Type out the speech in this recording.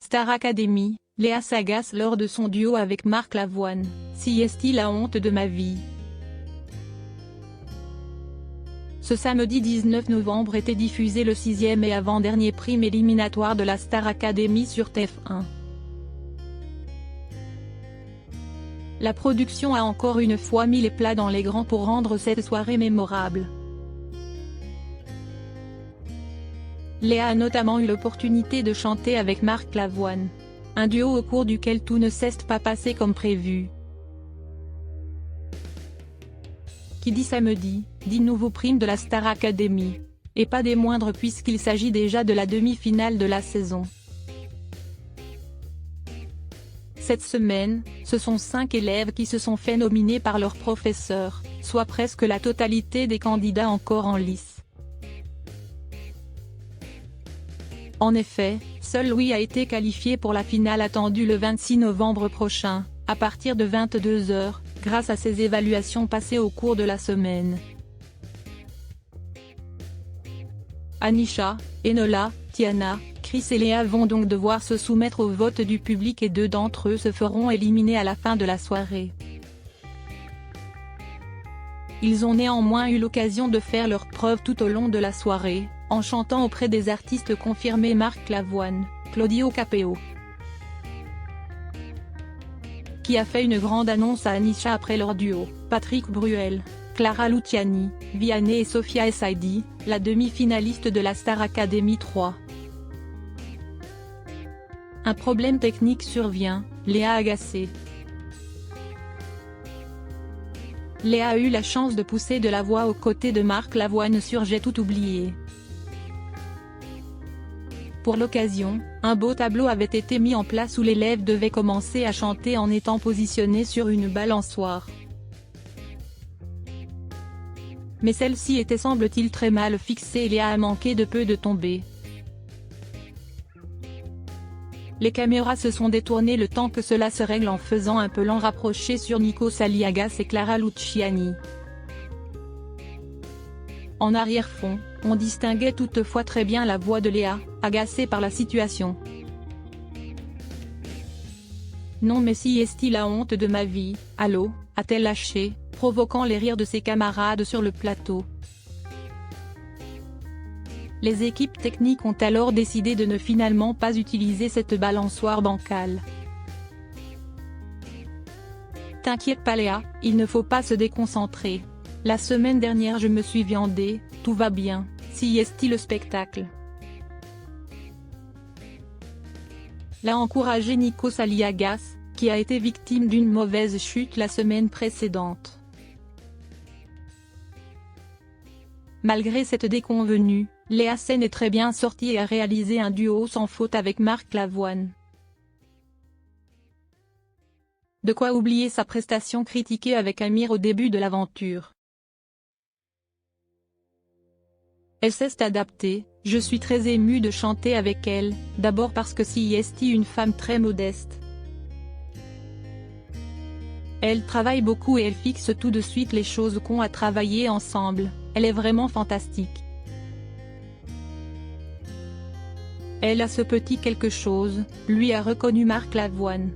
Star Academy, Léa s'agace lors de son duo avec Marc Lavoine. Si est-il la honte de ma vie? Ce samedi 19 novembre était diffusé le 6e et avant-dernier prime éliminatoire de la Star Academy sur TF1. La production a encore une fois mis les plats dans les grands pour rendre cette soirée mémorable. Léa a notamment eu l'opportunité de chanter avec Marc Lavoine. Un duo au cours duquel tout ne s'est pas passé comme prévu. Qui dit samedi, dit nouveau prime de la Star Academy. Et pas des moindres puisqu'il s'agit déjà de la demi-finale de la saison. Cette semaine, ce sont 5 élèves qui se sont fait nominer par leur professeur, soit presque la totalité des candidats encore en lice. En effet, seul Louis a été qualifié pour la finale attendue le 26 novembre prochain, à partir de 22 h, grâce à ses évaluations passées au cours de la semaine. Anisha, Enola, Tiana, Chris et Léa vont donc devoir se soumettre au vote du public et 2 d'entre eux se feront éliminer à la fin de la soirée. Ils ont néanmoins eu l'occasion de faire leurs preuves tout au long de la soirée, en chantant auprès des artistes confirmés Marc Lavoine, Claudio Capeo, qui a fait une grande annonce à Anisha après leur duo, Patrick Bruel, Clara Luciani, Vianney et Sophia Saidi, la demi-finaliste de la Star Academy 3. Un problème technique survient, Léa agacée. Léa a eu la chance de pousser de la voix aux côtés de Marc Lavoine sur J'ai tout oublié. Pour l'occasion, un beau tableau avait été mis en place où l'élève devait commencer à chanter en étant positionné sur une balançoire. Mais celle-ci était semble-t-il très mal fixée et Léa a manqué de peu de tomber. Les caméras se sont détournées le temps que cela se règle en faisant un plan rapproché sur Nikos Aliagas et Clara Luciani. En arrière-fond, on distinguait toutefois très bien la voix de Léa, agacée par la situation. Non mais si est-il la honte de ma vie, allô, a-t-elle lâché, provoquant les rires de ses camarades sur le plateau. Les équipes techniques ont alors décidé de ne finalement pas utiliser cette balançoire bancale. T'inquiète pas Léa, il ne faut pas se déconcentrer. La semaine dernière je me suis viandée, tout va bien, si est-il le spectacle. L'a encouragé Nikos Aliagas, qui a été victime d'une mauvaise chute la semaine précédente. Malgré cette déconvenue, Léa s'en est très bien sortie et a réalisé un duo sans faute avec Marc Lavoine. De quoi oublier sa prestation critiquée avec Amir au début de l'aventure. Elle s'est adaptée, je suis très émue de chanter avec elle, d'abord parce que si est une femme très modeste. Elle travaille beaucoup et elle fixe tout de suite les choses qu'on a travaillé ensemble, elle est vraiment fantastique. Elle a ce petit quelque chose, lui a reconnu Marc Lavoine.